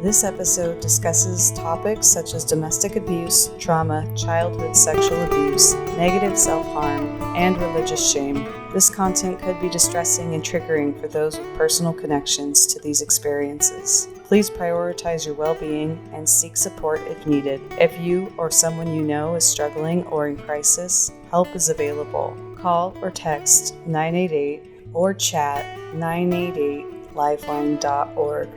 This episode discusses topics such as domestic abuse, trauma, childhood sexual abuse, negative self-harm, and religious shame. This content could be distressing and triggering for those with personal connections to these experiences. Please prioritize your well-being and seek support if needed. If you or someone you know is struggling or in crisis, help is available. Call or text 988 or chat 988lifeline.org.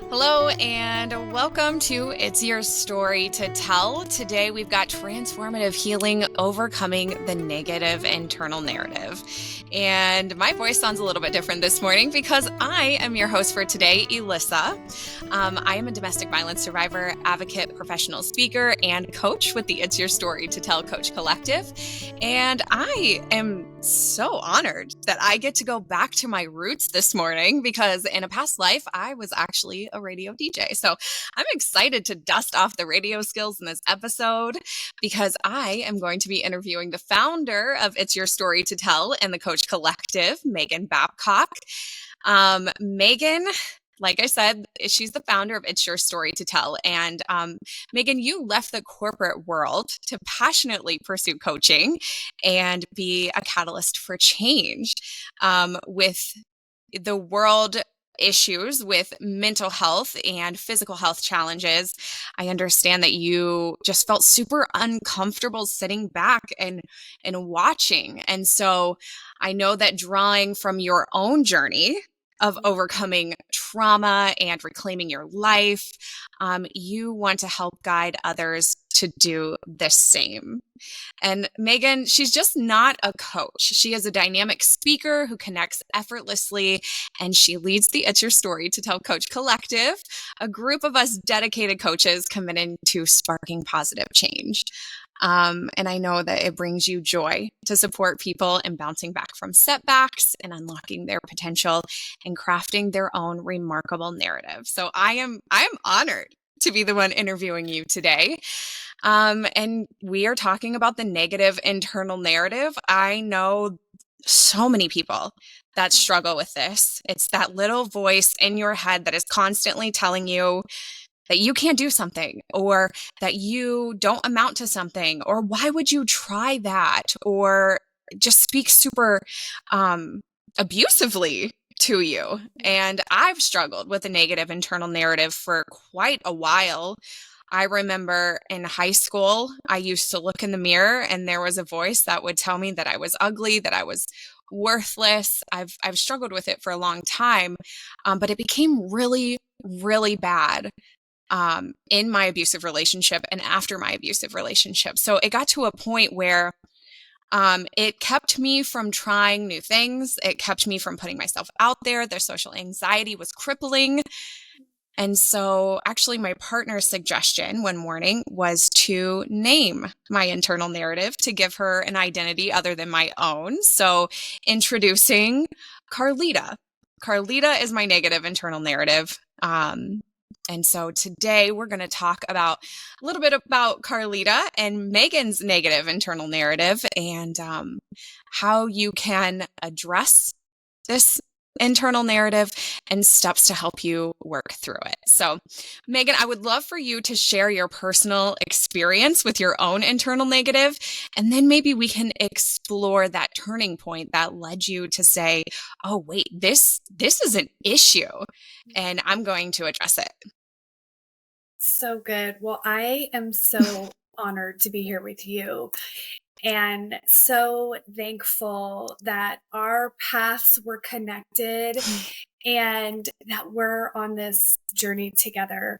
Hello and welcome to It's Your Story to Tell. Today we've got transformative healing, overcoming the negative internal narrative. And my voice sounds a little bit different this morning because I am your host for today, Elissa. I am a domestic violence survivor, advocate, professional speaker, and coach with the It's Your Story to Tell Coach Collective. And I am so honored that I get to go back to my roots this morning because in a past life, I was actually a radio DJ. So I'm excited to dust off the radio skills in this episode because I am going to be interviewing the founder of It's Your Story to Tell and the Coach Collective, Megan Babcock. Megan, like I said, she's the founder of It's Your Story to Tell. And Megan, you left the corporate world to passionately pursue coaching and be a catalyst for change with the world issues with mental health and physical health challenges. I understand that you just felt super uncomfortable sitting back and watching. And so I know that drawing from your own journey of overcoming trauma and reclaiming your life, you want to help guide others to do the same. And Megan, she's just not a coach. She is a dynamic speaker who connects effortlessly, and she leads the It's Your Story to Tell Coach Collective, a group of us dedicated coaches committed to sparking positive change. And I know that it brings you joy to support people in bouncing back from setbacks and unlocking their potential and crafting their own remarkable narrative. So I am honored to be the one interviewing you today. And we are talking about the negative internal narrative. I know so many people that struggle with this. It's that little voice in your head that is constantly telling you that you can't do something, or that you don't amount to something, or why would you try that, or just speak super abusively to you. And I've struggled with a negative internal narrative for quite a while. I remember in high school, I used to look in the mirror and there was a voice that would tell me that I was ugly, that I was worthless. I've struggled with it for a long time, but it became really, really bad in my abusive relationship and after my abusive relationship. So it got to a point where it kept me from trying new things. It kept me from putting myself out there. The social anxiety was crippling. And so actually my partner's suggestion one morning was to name my internal narrative to give her an identity other than my own. So introducing Carlita. Carlita is my negative internal narrative. And so today we're going to talk about a little bit about Carlita and Megan's negative internal narrative and how you can address this internal narrative and steps to help you work through it. So, Megan, I would love for you to share your personal experience with your own internal negative, and then maybe we can explore that turning point that led you to say, oh, wait, this is an issue, and I'm going to address it. So good. Well, I am so honored to be here with you and so thankful that our paths were connected and that we're on this journey together.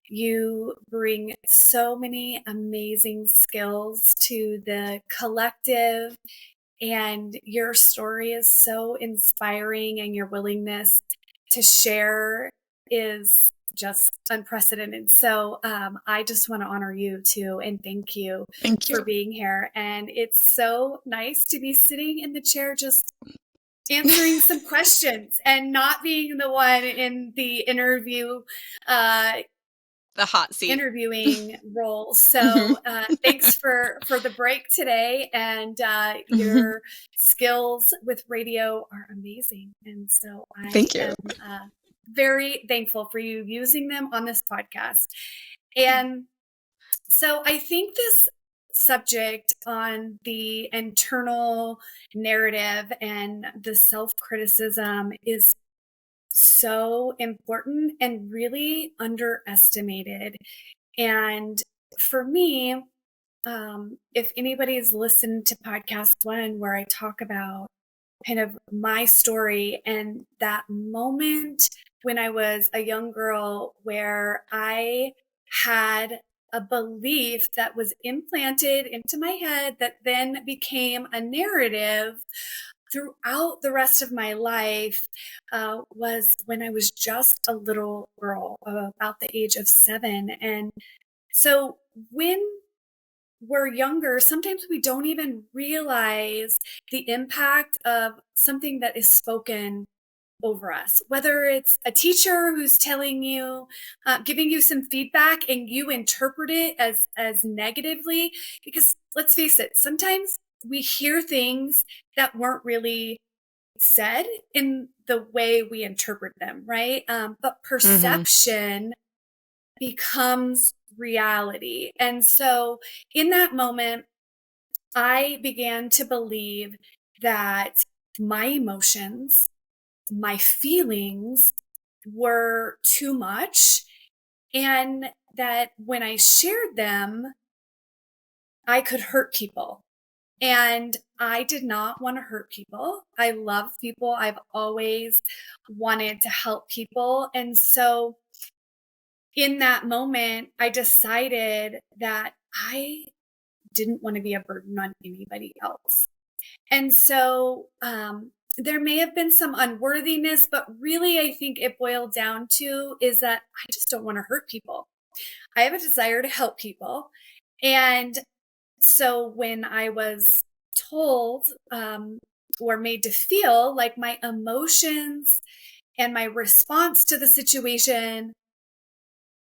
You bring so many amazing skills to the collective, and your story is so inspiring, and your willingness to share is just unprecedented. So I just want to honor you too, and thank you for being here. And it's so nice to be sitting in the chair just answering some questions and not being the one in the interview the hot seat interviewing role. So thanks for the break today, and your skills with radio are amazing. And so I Thank you. am very thankful for you using them on this podcast. And so I think this subject on the internal narrative and the self-criticism is so important and really underestimated. And for me, if anybody's listened to podcast one where I talk about kind of my story and that moment when I was a young girl where I had a belief that was implanted into my head that then became a narrative throughout the rest of my life, was when I was just a little girl, about the age of 7. And so when we're younger, sometimes we don't even realize the impact of something that is spoken over us, whether it's a teacher who's telling you, giving you some feedback and you interpret it as negatively. Because let's face it, sometimes we hear things that weren't really said in the way we interpret them, right? But perception becomes reality. And so in that moment, I began to believe that my emotions, my feelings were too much, and that when I shared them, I could hurt people. And I did not want to hurt people. I love people. I've always wanted to help people. And so in that moment, I decided that I didn't want to be a burden on anybody else. And so there may have been some unworthiness, but really, I think it boiled down to is that I just don't want to hurt people. I have a desire to help people. And so when I was told or made to feel like my emotions and my response to the situation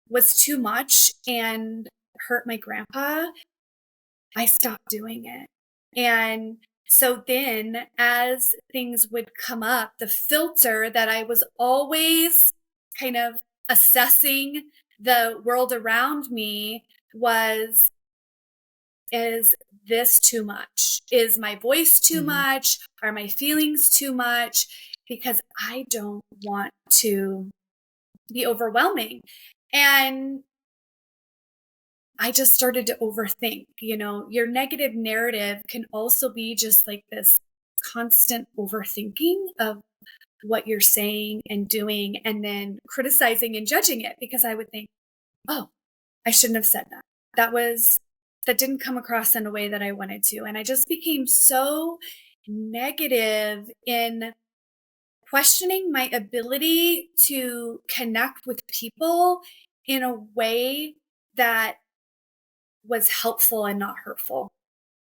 was too much and hurt my grandpa, I stopped doing it. And so then, as things would come up, the filter that I was always kind of assessing the world around me was, is this too much? Is my voice too much? Are my feelings too much? Because I don't want to be overwhelming. And I just started to overthink. Your negative narrative can also be just like this constant overthinking of what you're saying and doing, and then criticizing and judging it, because I would think, oh, I shouldn't have said that. That didn't come across in a way that I wanted to. And I just became so negative in questioning my ability to connect with people in a way that was helpful and not hurtful.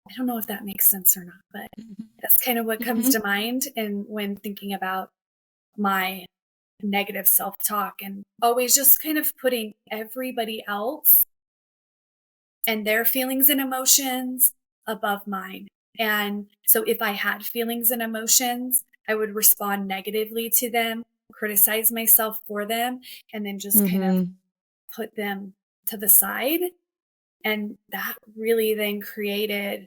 I don't know if that makes sense or not, but that's kind of what comes to mind and when thinking about my negative self-talk, and always just kind of putting everybody else and their feelings and emotions above mine. And so if I had feelings and emotions, I would respond negatively to them, criticize myself for them, and then just kind of put them to the side. And that really then created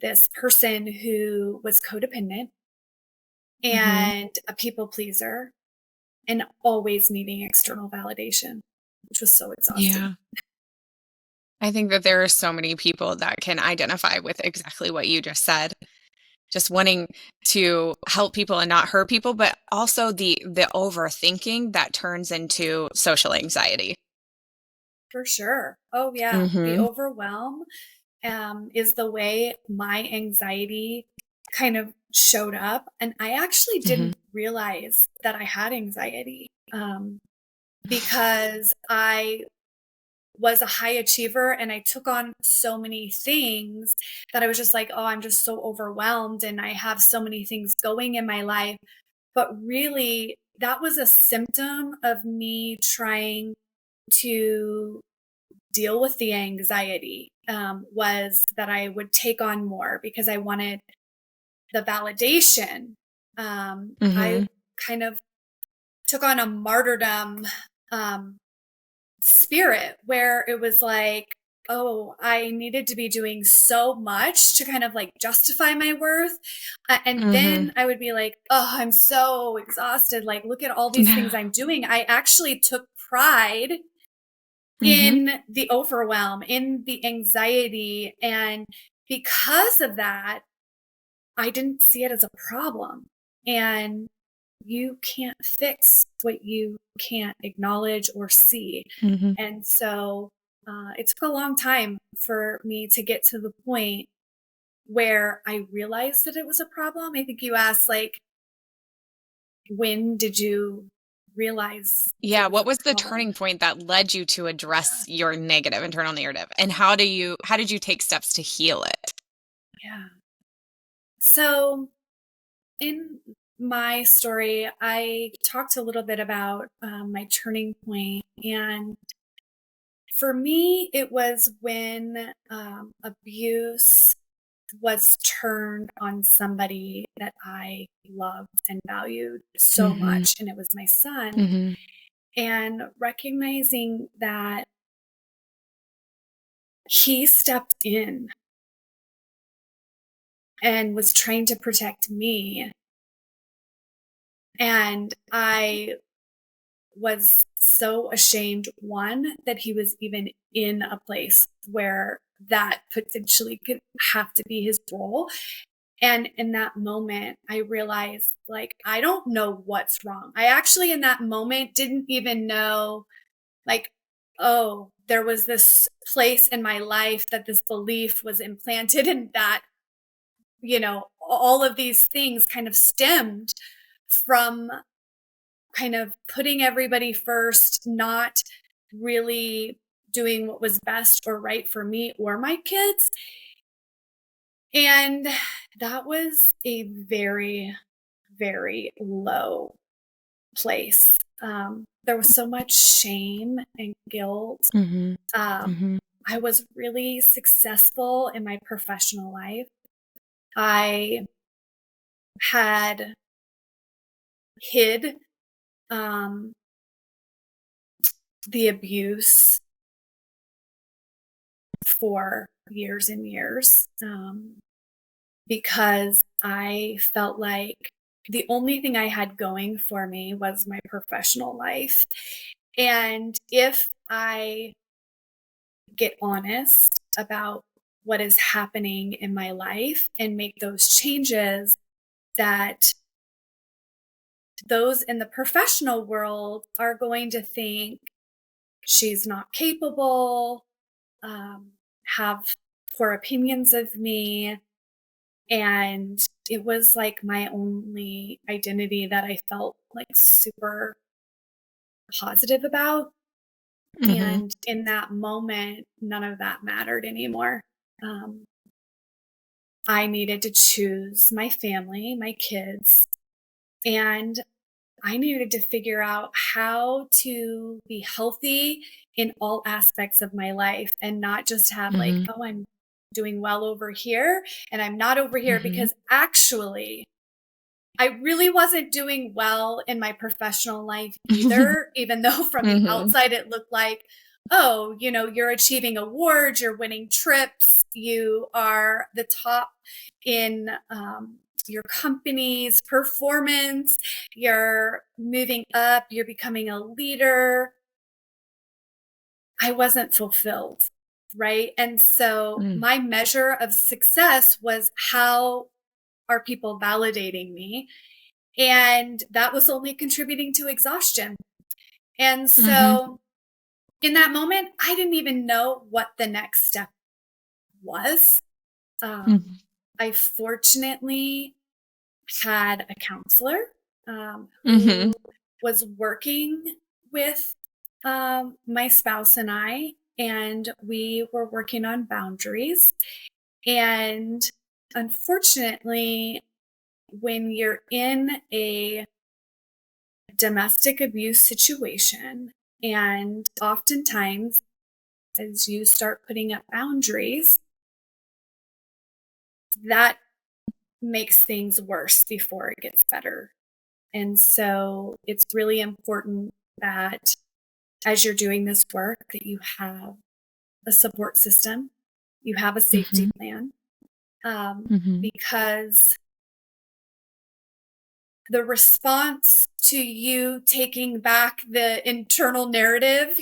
this person who was codependent and a people pleaser and always needing external validation, which was so exhausting. Yeah. I think that there are so many people that can identify with exactly what you just said. Just wanting to help people and not hurt people, but also the overthinking that turns into social anxiety. For sure. Oh, yeah. The overwhelm is the way my anxiety kind of showed up. And I actually didn't realize that I had anxiety because I was a high achiever and I took on so many things that I was just like, oh, I'm just so overwhelmed and I have so many things going in my life. But really, that was a symptom of me trying to deal with the anxiety, was that I would take on more because I wanted the validation. I kind of took on a martyrdom spirit where it was like, oh, I needed to be doing so much to kind of like justify my worth. And Mhm. then I would be like, oh, I'm so exhausted. Like, look at all these things I'm doing. I actually took pride Mhm. in the overwhelm, in the anxiety. And because of that, I didn't see it as a problem. And you can't fix what you can't acknowledge or see. Mhm. And so it took a long time for me to get to the point where I realized that it was a problem. I think you asked, like, when did you realize Yeah, it was what a was the problem? turning point that led you to address your negative internal narrative? And how did you take steps to heal it? Yeah. So in my story, I talked a little bit about my turning point, and for me, it was when abuse was turned on somebody that I loved and valued so Mhm. much, and it was my son. Mhm. And recognizing that he stepped in and was trying to protect me. And I was so ashamed, one, that he was even in a place where that potentially could have to be his role. And in that moment, I realized, like, I don't know what's wrong. I actually, in that moment, didn't even know, like, oh, there was this place in my life that this belief was implanted, and that, all of these things kind of stemmed from kind of putting everybody first, not really doing what was best or right for me or my kids. And that was a very, very low place. There was so much shame and guilt. Mhm. Um, Mhm. I was really successful in my professional life. I had hid um, the abuse for years and years, because I felt like the only thing I had going for me was my professional life. And if I get honest about what is happening in my life and make those changes, that those in the professional world are going to think she's not capable, um, have poor opinions of me. And it was like my only identity that I felt like super positive about. Mhm. And in that moment, none of that mattered anymore. Um, I needed to choose my family, my kids, and I needed to figure out how to be healthy in all aspects of my life and not just have, like, Mhm. oh, I'm doing well over here and I'm not over here, Mhm. because actually I really wasn't doing well in my professional life either, even though from the Mhm. outside it looked like, oh, you're achieving awards, you're winning trips, you are the top in your company's performance, you're moving up, you're becoming a leader. I wasn't fulfilled, right? And so Mm. my measure of success was, how are people validating me? And that was only contributing to exhaustion. And Mhm. so in that moment, I didn't even know what the next step was. Um, Mhm. I fortunately had a counselor Mhm. who was working with my spouse and I, and we were working on boundaries. And unfortunately, when you're in a domestic abuse situation, and oftentimes, as you start putting up boundaries, that makes things worse before it gets better. And so it's really important that as you're doing this work, that you have a support system, you have a safety plan, Mm-hmm. because the response to you taking back the internal narrative,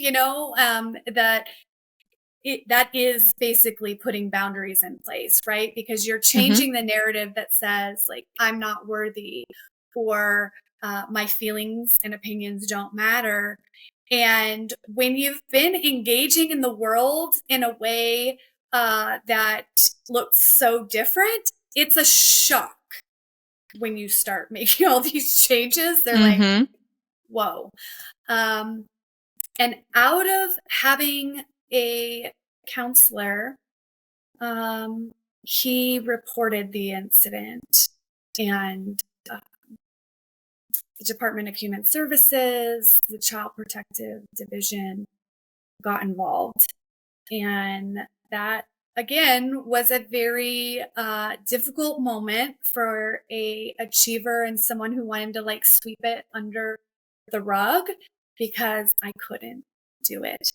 that is basically putting boundaries in place, right? Because you're Mm-hmm. changing the narrative that says, like, I'm not worthy, or my feelings and opinions don't matter. And when you've been engaging in the world in a way that looks so different, it's a shock when you start making all these changes. They're like, Mm-hmm. whoa. Um, and out of having a counselor, um, he reported the incident, and uh, the Department of Human Services, the Child Protective Division got involved. And that, again, was a very difficult moment for a achiever and someone who wanted to like sweep it under the rug, because I couldn't do it.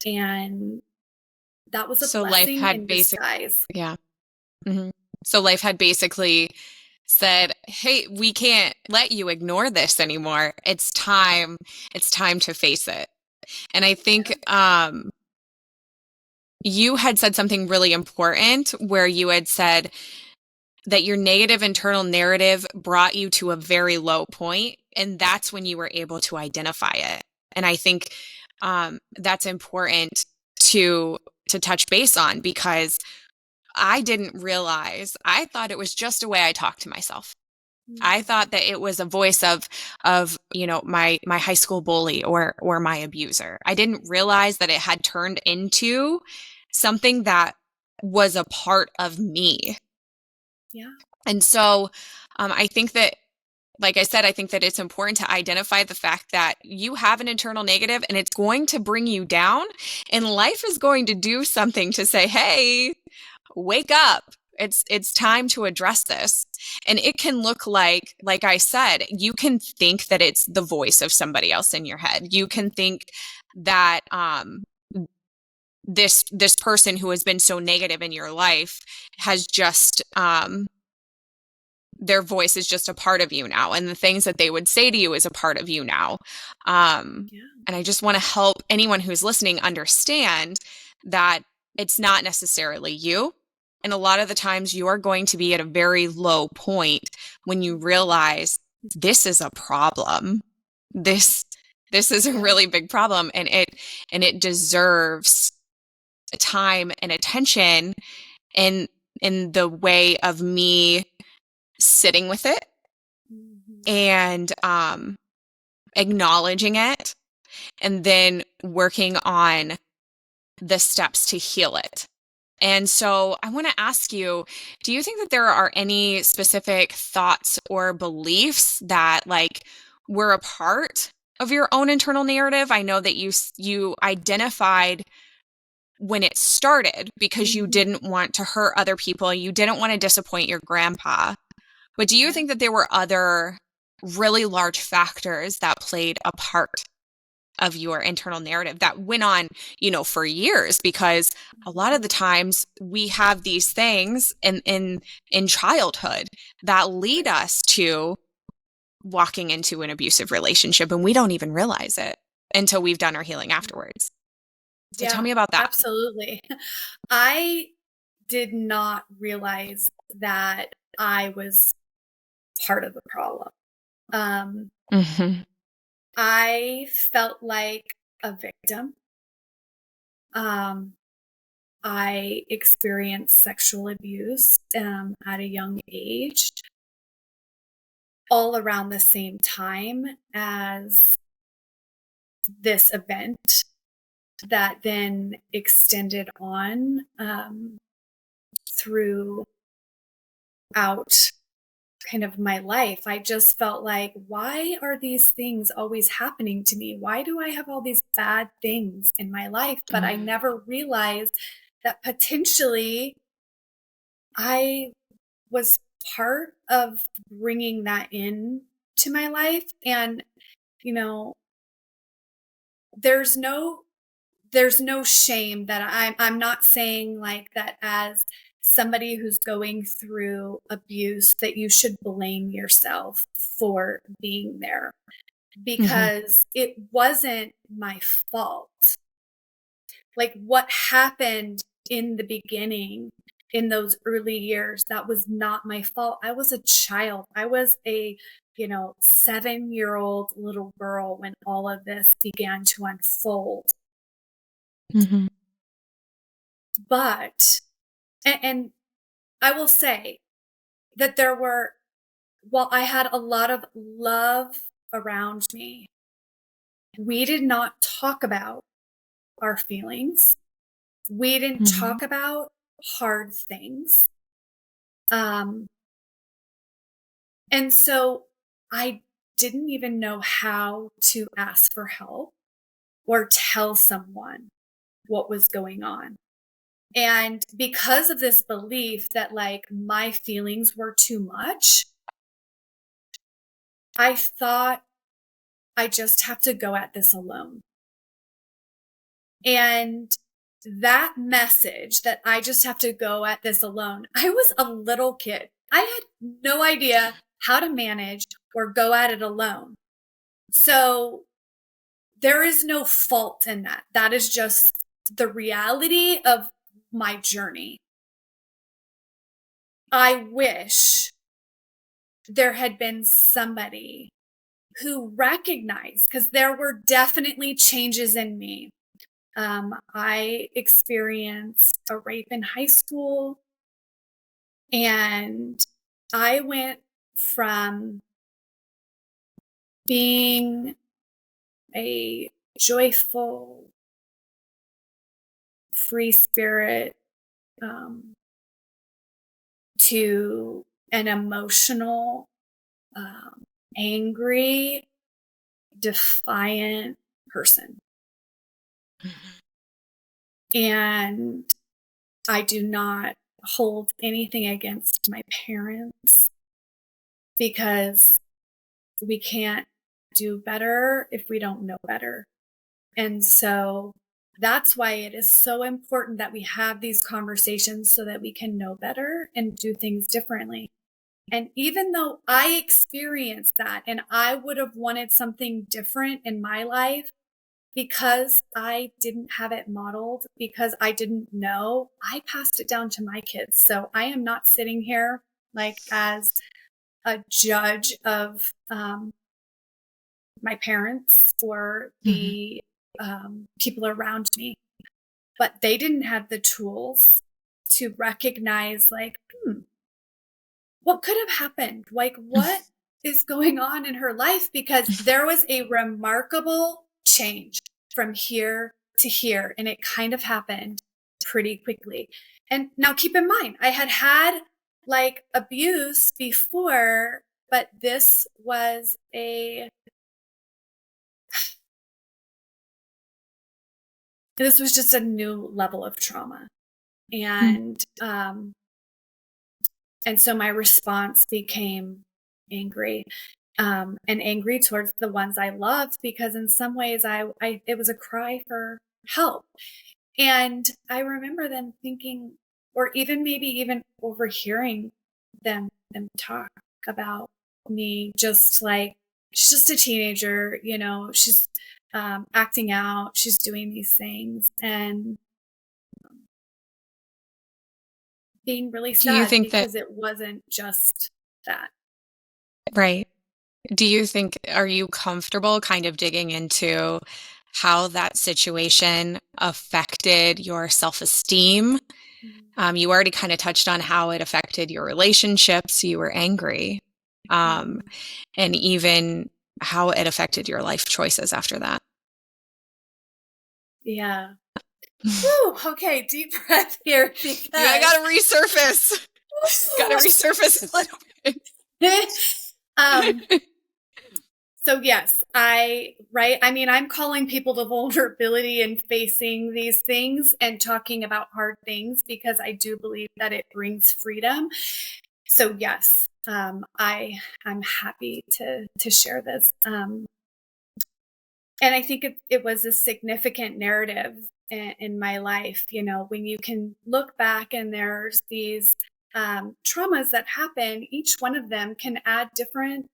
And that was a So life blessing had in basic, disguise. yeah. Mm-hmm. So life had basically said, "Hey, we can't let you ignore this anymore. It's time. It's time to face it." And I think you had said something really important where you had said that your negative internal narrative brought you to a very low point, and that's when you were able to identify it. And I think that's important to touch base on, because I didn't realize, I thought it was just a way I talked to myself. I thought that it was a voice of my high school bully or my abuser. I didn't realize that it had turned into something that was a part of me. Yeah. And so I think that, like I said, I think that it's important to identify the fact that you have an internal negative and it's going to bring you down, and life is going to do something to say, "Hey, wake up. It's time to address this." And it can look like I said, you can think that it's the voice of somebody else in your head. You can think that this person who has been so negative in your life has just their voice is just a part of you now, and the things that they would say to you is a part of you now. Yeah. And I just want to help anyone who's listening understand that it's not necessarily you. And a lot of the times you are going to be at a very low point when you realize this is a problem. This is a really big problem, and it deserves time and attention, in the way of me sitting with it and acknowledging it, and then working on the steps to heal it. And so I want to ask you, do you think that there are any specific thoughts or beliefs that like were a part of your own internal narrative? I know that you identified when it started because you didn't want to hurt other people, you didn't want to disappoint your grandpa. But do you think that there were other really large factors that played a part of your internal narrative that went on, for years? Because a lot of the times we have these things in childhood that lead us to walking into an abusive relationship, and we don't even realize it until we've done our healing afterwards. So tell Yeah, me about that. absolutely. I did not realize that I was part of the problem. Mm-hmm. I felt like a victim. Um, I experienced sexual abuse at a young age, all around the same time as this event that then extended on throughout kind of my life. I just felt like, why are these things always happening to me? Why do I have all these bad things in my life? But I never realized that potentially I was part of bringing that in to my life. And, there's no shame that I'm not saying like that as somebody who's going through abuse that you should blame yourself for being there, because it wasn't my fault. Like what happened in the beginning, in those early years, that was not my fault. I was a child. I was a 7-year-old little girl when all of this began to unfold. But, and I will say that while I had a lot of love around me, we did not talk about our feelings. We didn't talk about hard things. And so I didn't even know how to ask for help or tell someone what was going on. And because of this belief that like my feelings were too much, I thought I just have to go at this alone. And that message that I just have to go at this alone, I was a little kid. I had no idea how to manage or go at it alone. So there is no fault in that. That is just the reality of my journey. I wish there had been somebody who recognized, because there were definitely changes in me. I experienced a rape in high school, and I went from being a joyful, free spirit to an emotional, angry, defiant person. And I do not hold anything against my parents, because we can't do better if we don't know better. And so that's why it is so important that we have these conversations so that we can know better and do things differently. And even though I experienced that and I would have wanted something different in my life, because I didn't have it modeled, because I didn't know, I passed it down to my kids. So I am not sitting here like as a judge of my parents or the people around me, but they didn't have the tools to recognize like, what could have happened? Like, what is going on in her life? Because there was a remarkable change from here to here, and it kind of happened pretty quickly. And now keep in mind, I had like abuse before, but this was just a new level of trauma. And so my response became angry, and angry towards the ones I loved, because in some ways it was a cry for help. And I remember them thinking, or maybe even overhearing them talk about me, just like, she's just a teenager, she's acting out, she's doing these things, and being really sad because it wasn't just that. Right. Do you think, are you comfortable kind of digging into how that situation affected your self-esteem? You already kind of touched on how it affected your relationships. You were angry, and even how it affected your life choices after that. Yeah. Woo, okay, deep breath here. Because I gotta resurface. Gotta resurface a little bit. So yes, I'm calling people to vulnerability and facing these things and talking about hard things, because I do believe that it brings freedom. So yes, I'm happy to share this. And I think it was a significant narrative in my life. You know, when you can look back and there's these traumas that happen, each one of them can add different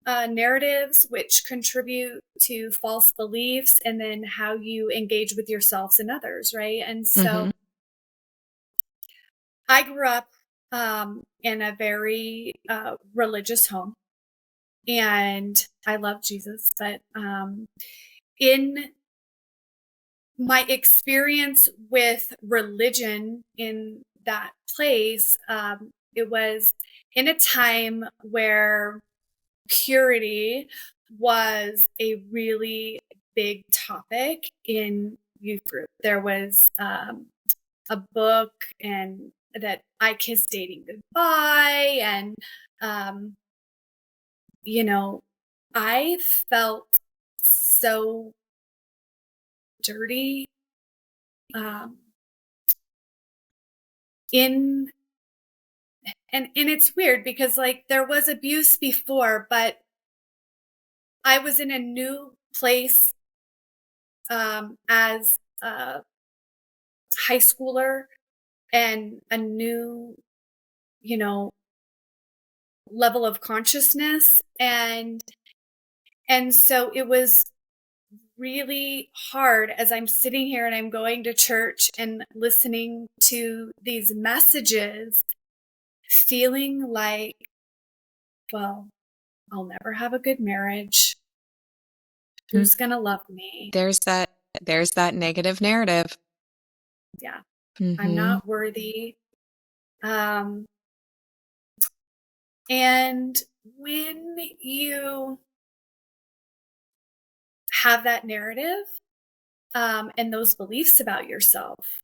narratives, which contribute to false beliefs and then how you engage with yourselves and others, right? And Mm-hmm. so I grew up in a very religious home, and I love Jesus, but in my experience with religion in that place, it was in a time where purity was a really big topic in youth group. There was a book and that I kissed dating goodbye, and um, you know, I felt so dirty um, in and it's weird because like there was abuse before, but I was in a new place as a high schooler and a new, you know, level of consciousness, and so it was really hard as I'm sitting here and I'm going to church and listening to these messages, feeling like, well, I'll never have a good marriage. Who's going to love me? There's that negative narrative. Yeah, I'm Mm-hmm. not worthy. Um, and when you have that narrative and those beliefs about yourself,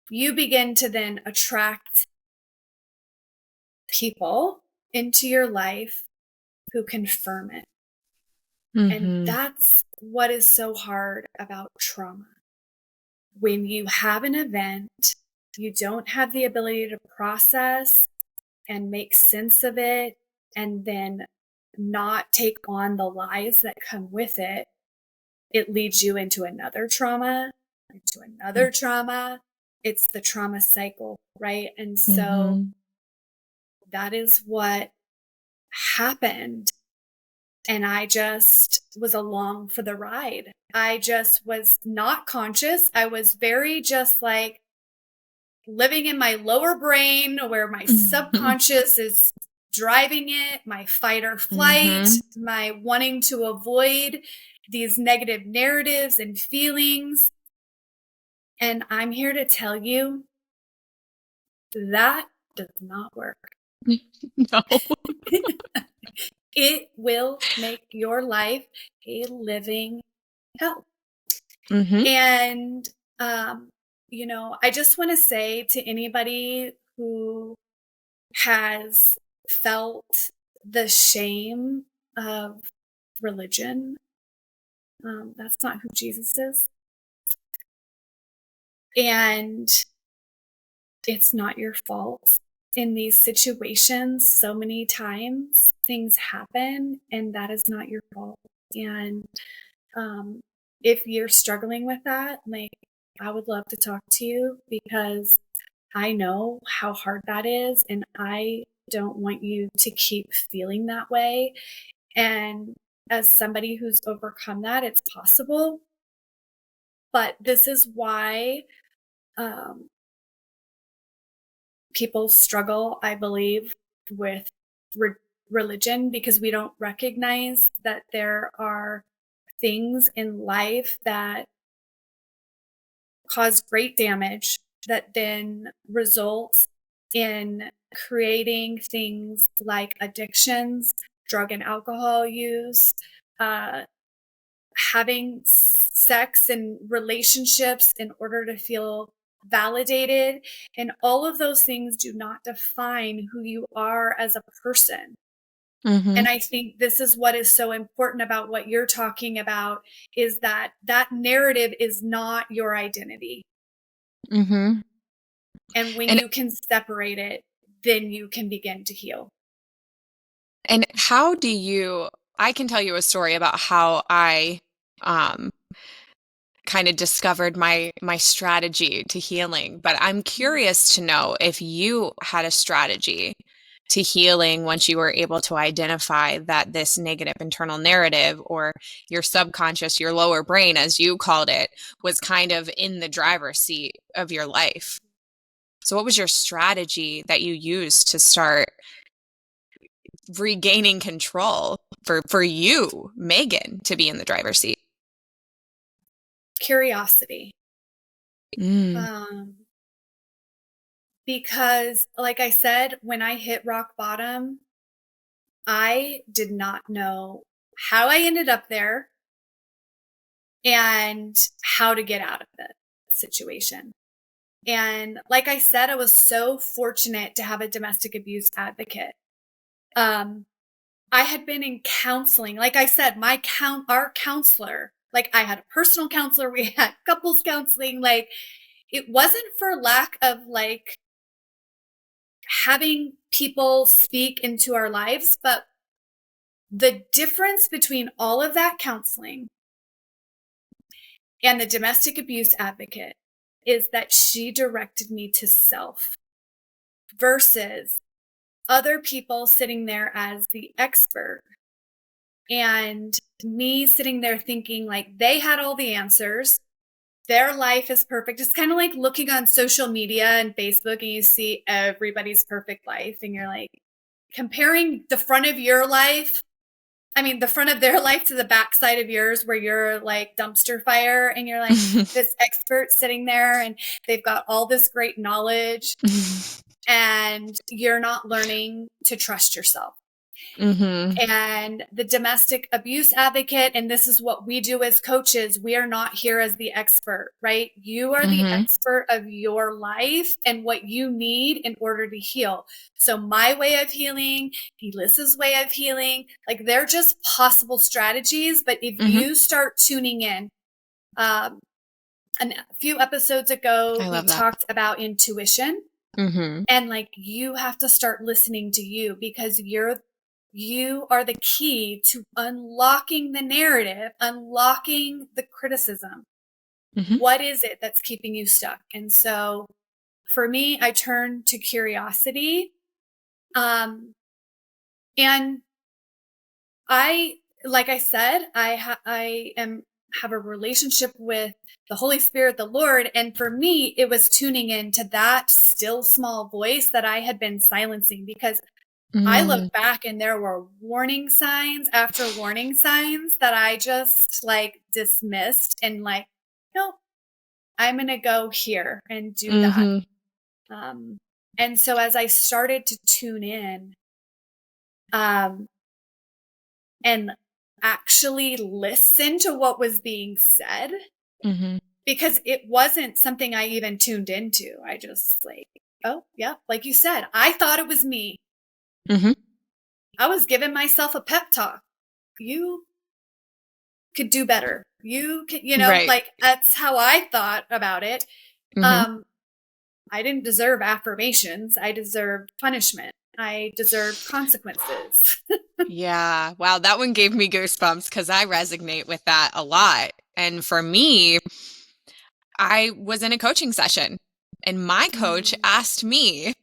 you begin to then attract people into your life who confirm it. And Mm-hmm. that's what is so hard about trauma. When you have an event, you don't have the ability to process and make sense of it and then not take on the lies that come with it. It leads you into another trauma, into another trauma. It's the trauma cycle, right? And so Mm-hmm. that is what happened. And I just was along for the ride. I just was not conscious. I was very just like living in my lower brain where my Mm-hmm. subconscious is driving it, my fight or flight, Mm-hmm. my wanting to avoid these negative narratives and feelings. And I'm here to tell you that does not work. No. It will make your life a living hell. Mm-hmm. And, I just want to say to anybody who has felt the shame of religion, that's not who Jesus is. And it's not your fault. In these situations, so many times things happen, and that is not your fault. And um, if you're struggling with that, like, I would love to talk to you because I know how hard that is, and I don't want you to keep feeling that way. And as somebody who's overcome that, it's possible. But this is why um, people struggle, I believe, with religion because we don't recognize that there are things in life that cause great damage that then results in creating things like addictions, drug and alcohol use, uh, having sex and relationships in order to feel validated. And all of those things do not define who you are as a person. Mm-hmm. And I think this is what is so important about what you're talking about is that that narrative is not your identity. Mm-hmm. And when And you can separate it, then you can begin to heal. And I can tell you a story about how I kind of discovered my strategy to healing, but I'm curious to know if you had a strategy to healing once you were able to identify that this negative internal narrative, or your subconscious, your lower brain, as you called it, was kind of in the driver's seat of your life. So what was your strategy that you used to start regaining control for you, Megan, to be in the driver's seat? Curiosity. Because like I said, when I hit rock bottom, I did not know how I ended up there and how to get out of the situation. And like I said, I was so fortunate to have a domestic abuse advocate. I had been in counseling. Like I said, our counselor, like I had a personal counselor, we had couples counseling. Like it wasn't for lack of like having people speak into our lives, but the difference between all of that counseling and the domestic abuse advocate is that she directed me to self versus other people sitting there as the expert and me sitting there thinking like they had all the answers. Their life is perfect. It's kind of like looking on social media and Facebook and you see everybody's perfect life and you're like comparing the front of your life. I mean, the front of their life to the backside of yours where you're like dumpster fire and you're like this expert sitting there and they've got all this great knowledge and you're not learning to trust yourself. And the domestic abuse advocate, and this is what we do as coaches, we are not here as the expert, right? You are the expert of your life and what you need in order to heal. So my way of healing, Elissa's way of healing, like they're just possible strategies. But if you start tuning in, a few episodes ago, we talked about intuition. And like you have to start listening to you because you are the key to unlocking the narrative, unlocking the criticism. What is it that's keeping you stuck? And so for me, I turn to curiosity. And like I said, I have a relationship with the Holy Spirit, the Lord. And for me, it was tuning into that still small voice that I had been silencing because I look back and there were warning signs after warning signs that I just like dismissed and like, no, I'm going to go here and do that. And so as I started to tune in, and actually listen to what was being said, because it wasn't something I even tuned into. I just like, oh yeah, like you said, I thought it was me. I was giving myself a pep talk. You could do better. You could, like that's how I thought about it. I didn't deserve affirmations. I deserved punishment. I deserved consequences. Yeah. Wow. That one gave me goosebumps because I resonate with that a lot. And for me, I was in a coaching session and my coach asked me,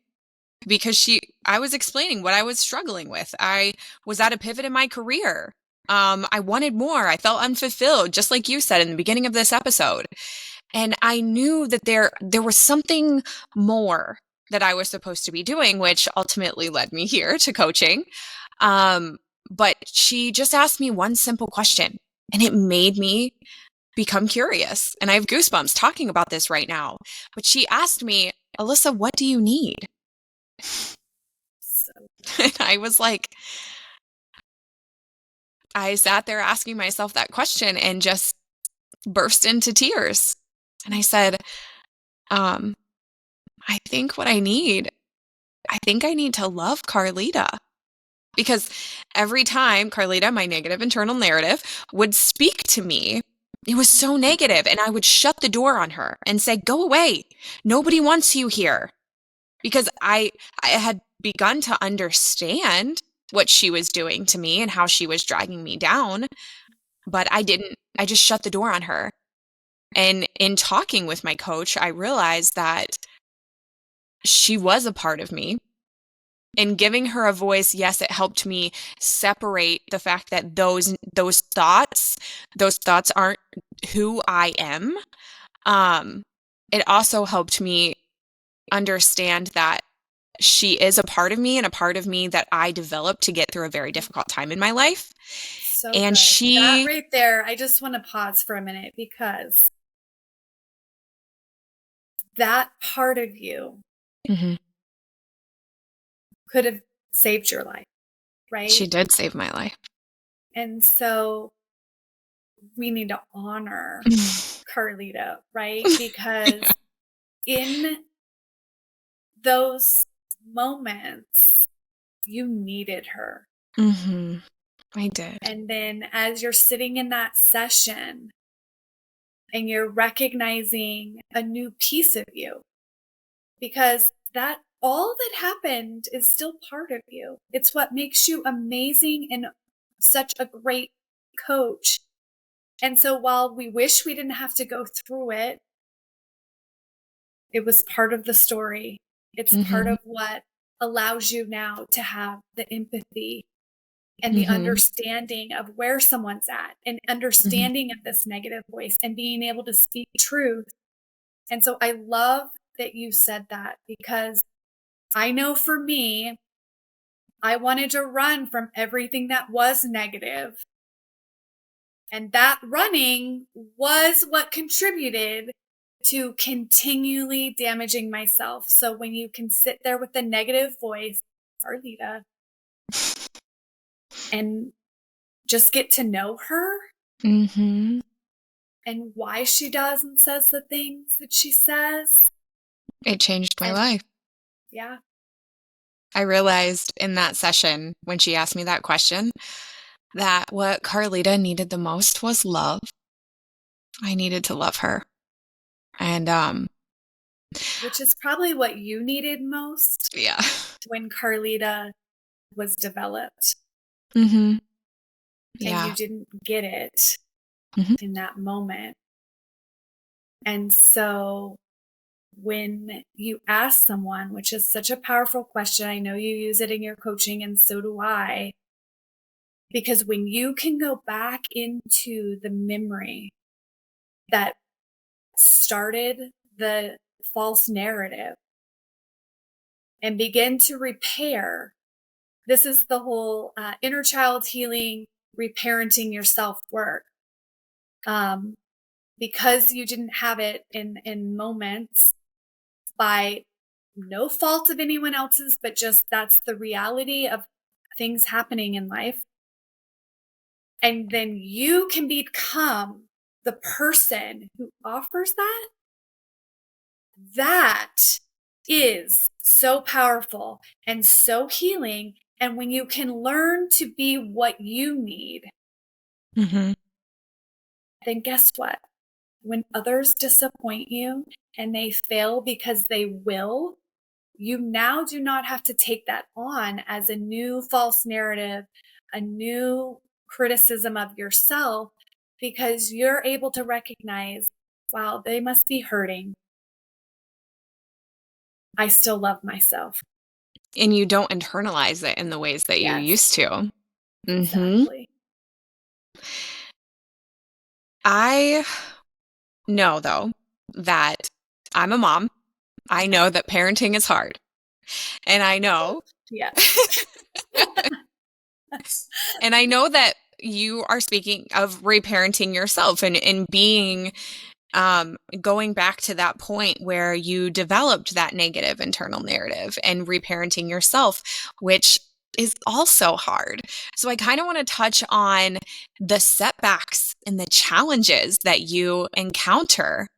because I was explaining what I was struggling with. I was at a pivot in my career. I wanted more. I felt unfulfilled, just like you said in the beginning of this episode. And I knew that there was something more that I was supposed to be doing, which ultimately led me here to coaching. But she just asked me one simple question and it made me become curious. And I have goosebumps talking about this right now. But she asked me, Elissa, what do you need? And I was like, I sat there asking myself that question and just burst into tears. And I said, I think I need to love Carlita. Because every time Carlita, my negative internal narrative, would speak to me, it was so negative, and I would shut the door on her and say, go away. Nobody wants you here. Because I had begun to understand what she was doing to me and how she was dragging me down. But I just shut the door on her. And in talking with my coach, I realized that she was a part of me. In giving her a voice, yes, it helped me separate the fact that those thoughts aren't who I am. It also helped me understand that she is a part of me, and a part of me that I developed to get through a very difficult time in my life. So And good. That right there, I just want to pause for a minute, because that part of you Mhm. could have saved your life, right? She did save my life. And so we need to honor Carlita, right? Because in those moments, you needed her. Mm-hmm. I did. And then as you're sitting in that session and you're recognizing a new piece of you, because that all that happened is still part of you. It's what makes you amazing and such a great coach. And so while we wish we didn't have to go through it, it was part of the story. It's part Mm-hmm. of what allows you now to have the empathy and the Mm-hmm. understanding of where someone's at, and understanding of this negative voice, and being able to speak truth. And so I love that you said that, because I know for me, I wanted to run from everything that was negative. And that running was what contributed to continually damaging myself. So when you can sit there with the negative voice, Carlita, and just get to know her Mm-hmm. and why she does and says the things that she says. It changed my And life. yeah, I realized in that session when she asked me that question that what Carlita needed the most was love. I needed to love her. And which is probably what you needed most yeah. when Carlita was developed. Mm-hmm. And you Yeah. didn't get it Mhm. in that moment. And so when you ask someone, which is such a powerful question, I know you use it in your coaching, and so do I, because when you can go back into the memory that started the false narrative and begin to repair, this is the whole inner child healing, reparenting yourself work. Because you didn't have it in moments, by no fault of anyone else's, but just that's the reality of things happening in life. And then you can become the person who offers that. That is so powerful and so healing. And when you can learn to be what you need, Mm-hmm. then guess what? When others disappoint you and they fail, because they will, you now do not have to take that on as a new false narrative, a new criticism of yourself, because you're able to recognize, wow, they must be hurting. I still love myself. And you don't internalize it in the ways that you Yes, used to. Mm-hmm. exactly. I know, though, that I'm a mom. I know that parenting is hard. And I know, Yes. and I know that you are speaking of reparenting yourself and being, going back to that point where you developed that negative internal narrative and reparenting yourself, which is also hard. So I kind of want to touch on the setbacks and the challenges that you encounter,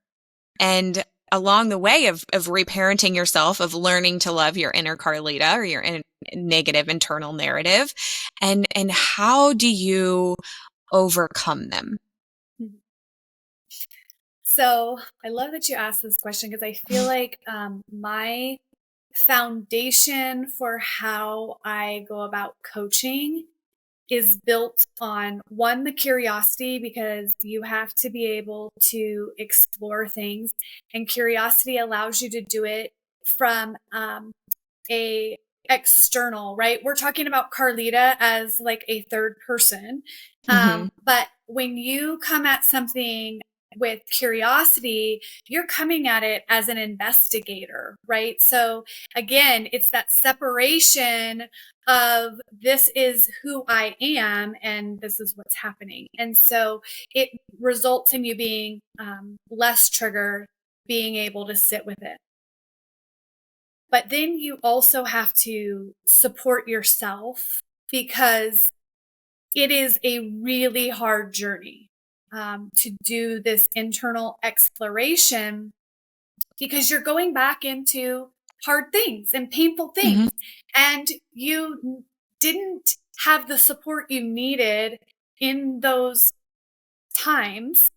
and along the way of reparenting yourself, of learning to love your inner Carlita or your negative internal narrative, and how do you overcome them? So I love that you asked this question, because I feel like my foundation for how I go about coaching is built on one, the curiosity, because you have to be able to explore things, and curiosity allows you to do it from a external, right? We're talking about Carlita as like a third person. But when you come at something with curiosity, you're coming at it as an investigator, right? So again, it's that separation of this is who I am and this is what's happening. And so it results in you being less triggered, being able to sit with it. But then you also have to support yourself, because it is a really hard journey to do this internal exploration, because you're going back into hard things and painful things. And you didn't have the support you needed in those times.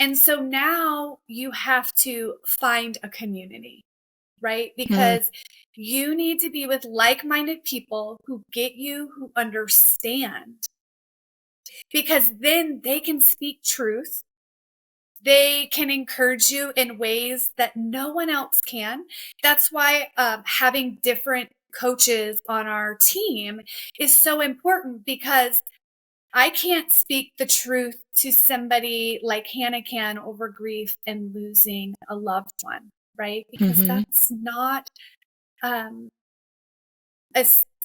And so now you have to find a community, right? Because you need to be with like-minded people who get you, who understand, because then they can speak truth. They can encourage you in ways that no one else can. That's why having different coaches on our team is so important, because I can't speak the truth to somebody like Hannah can over grief and losing a loved one, right? Because that's not,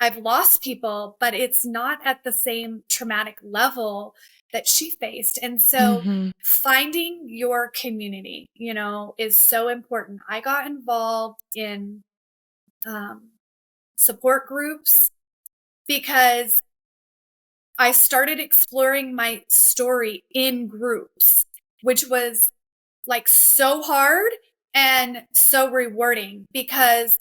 I've lost people, but it's not at the same traumatic level that she faced. And so finding your community, is so important. I got involved in support groups because I started exploring my story in groups, which was like so hard and so rewarding, because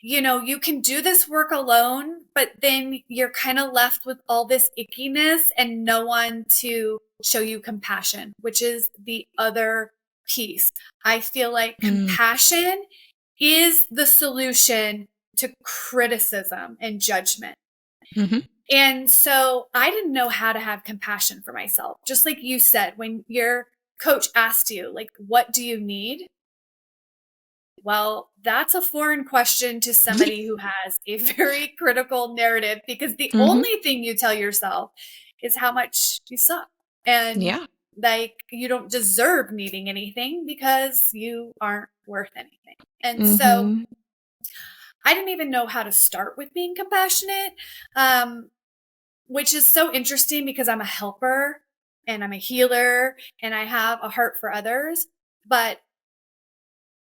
you can do this work alone, but then you're kind of left with all this ickiness and no one to show you compassion, which is the other piece. I feel like compassion is the solution to criticism and judgment. And so I didn't know how to have compassion for myself. Just like you said, when your coach asked you, like, what do you need? Well, that's a foreign question to somebody who has a very critical narrative, because the only thing you tell yourself is how much you suck. And like, you don't deserve needing anything because you aren't worth anything. And so I didn't even know how to start with being compassionate, which is so interesting because I'm a helper and I'm a healer and I have a heart for others. But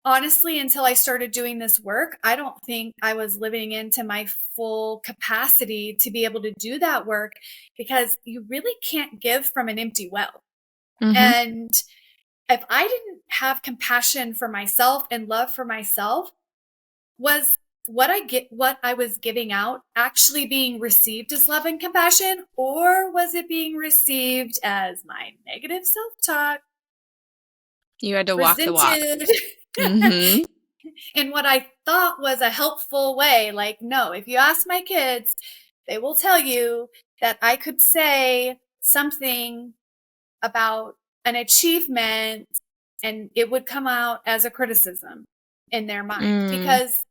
honestly, until I started doing this work, I don't think I was living into my full capacity to be able to do that work, because you really can't give from an empty well. And if I didn't have compassion for myself and love for myself, was what I was giving out actually being received as love and compassion, or was it being received as my negative self-talk? You had to walk the walk. In what I thought was a helpful way. Like, no, if you ask my kids, they will tell you that I could say something about an achievement and it would come out as a criticism in their mind, because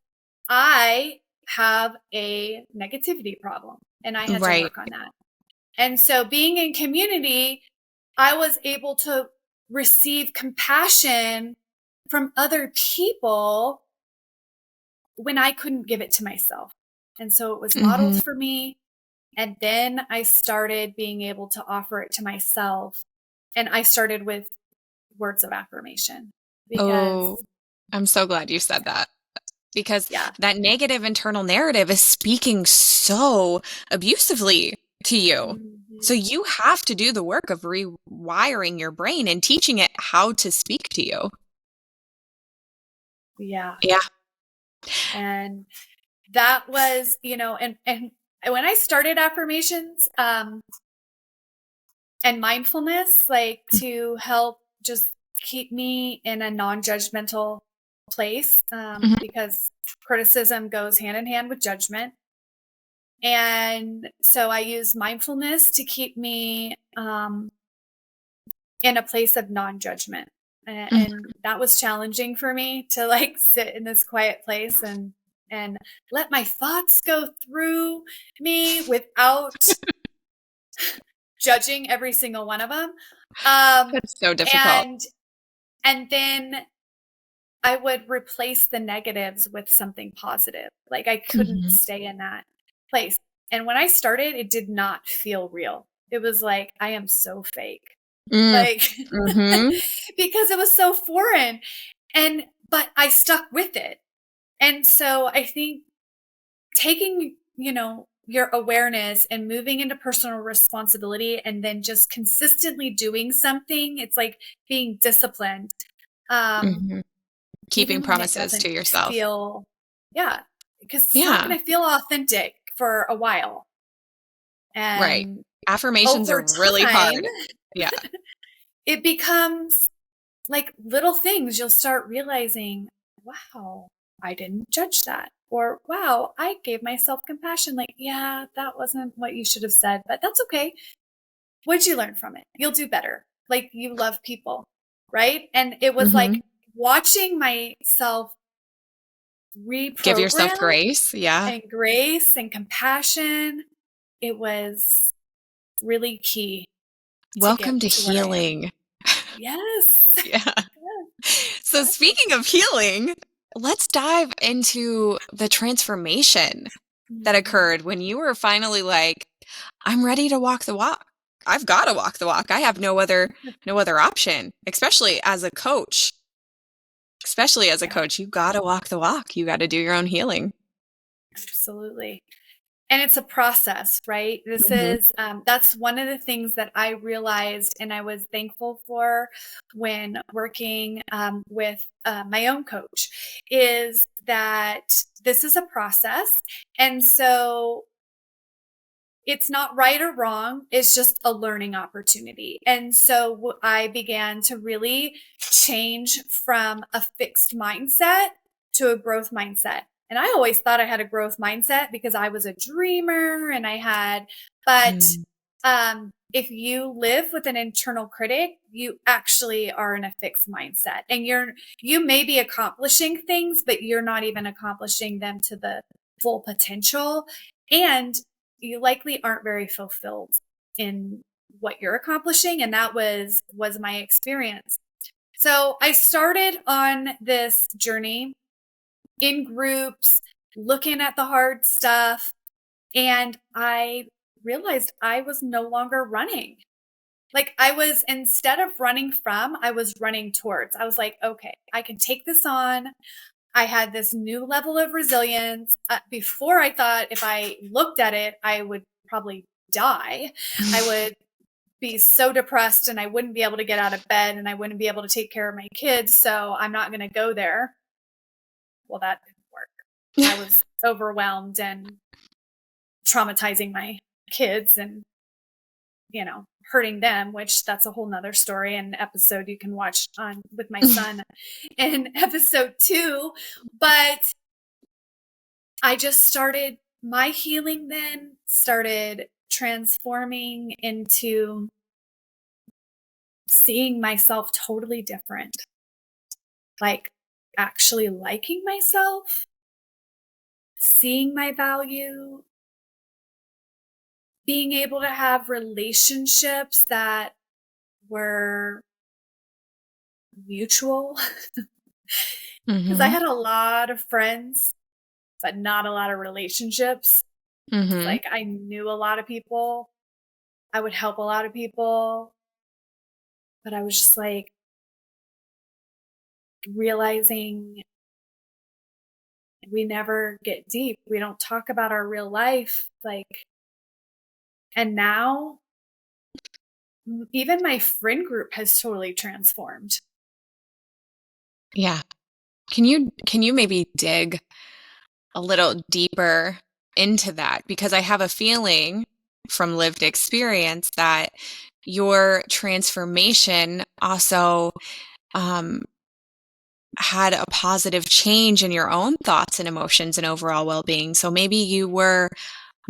I have a negativity problem and I had to work on that. And so being in community, I was able to receive compassion from other people when I couldn't give it to myself. And so it was modeled for me. And then I started being able to offer it to myself. And I started with words of affirmation. Because, I'm so glad you said that. Because that negative internal narrative is speaking so abusively to you. So you have to do the work of rewiring your brain and teaching it how to speak to you. Yeah. Yeah. And that was, and when I started affirmations and mindfulness, like to help just keep me in a non-judgmental place Mhm. because criticism goes hand in hand with judgment. And so I use mindfulness to keep me in a place of non-judgment. Mhm. And that was challenging for me to like sit in this quiet place and let my thoughts go through me without judging every single one of them. That's so difficult. And then I would replace the negatives with something positive. Like I couldn't Mhm. stay in that place. And when I started, it did not feel real. It was like, I am so fake. Mm. Like, Mhm. because it was so foreign. But I stuck with it. And so I think taking, your awareness and moving into personal responsibility and then just consistently doing something, it's like being disciplined. Um, Mhm. Keeping Even when it promises doesn't to yourself. feel, yeah, because it's not Yeah, gonna feel authentic for a while, right. and Affirmations over are really time, hard. Yeah. it becomes like little things you'll start realizing, "Wow, I didn't judge that," or, "Wow, I gave myself compassion." Like, "Yeah, that wasn't what you should have said, but that's okay. What'd you learn from it? You'll do better." Like, you love people, right? And it was Mhm. like watching myself Give yourself reprogram grace. Yeah. and grace and compassion, it was really key to Welcome get to to where I am. healing. Yes. Yeah. Yes, So exactly. speaking of healing, let's dive into the transformation that Mhm. occurred when you were finally like, I'm ready to walk the walk. I've got to walk the walk. I have no other option, especially as a coach. Especially as a Yeah, coach, you got to walk the walk. You got to do your own healing. absolutely. And it's a process, right? This Mhm. is, that's one of the things that I realized and I was thankful for when working with my own coach is that this is a process. And so it's not right or wrong. It's just a learning opportunity. And so I began to really change from a fixed mindset to a growth mindset. And I always thought I had a growth mindset because I was a dreamer and but Mm. if you live with an internal critic, you actually are in a fixed mindset and you may be accomplishing things, but you're not even accomplishing them to the full potential. And you likely aren't very fulfilled in what you're accomplishing, and that was my experience. So I started on this journey in groups, looking at the hard stuff, and I realized I was no longer running. Like I was, instead of running from, I was running towards. I was like, okay, I can take this on. I had this new level of resilience. Before, I thought if I looked at it, I would probably die. I would be so depressed and I wouldn't be able to get out of bed and I wouldn't be able to take care of my kids. So I'm not going to go there. Well, that didn't work. I was overwhelmed and traumatizing my kids and, hurting them, which that's a whole nother story and episode you can watch on with my son in episode 2. But I just started my healing then started transforming into seeing myself totally different, like actually liking myself, seeing my value, being able to have relationships that were mutual. Because I Mhm. had a lot of friends, but not a lot of relationships. It's Mhm. like I knew a lot of people, I would help a lot of people, but I was just like, realizing we never get deep. We don't talk about our real life. And now even my friend group has totally transformed. Yeah. Can you maybe dig a little deeper into that? Because I have a feeling from lived experience that your transformation also um, had a positive change in your own thoughts and emotions and overall well-being. So maybe you were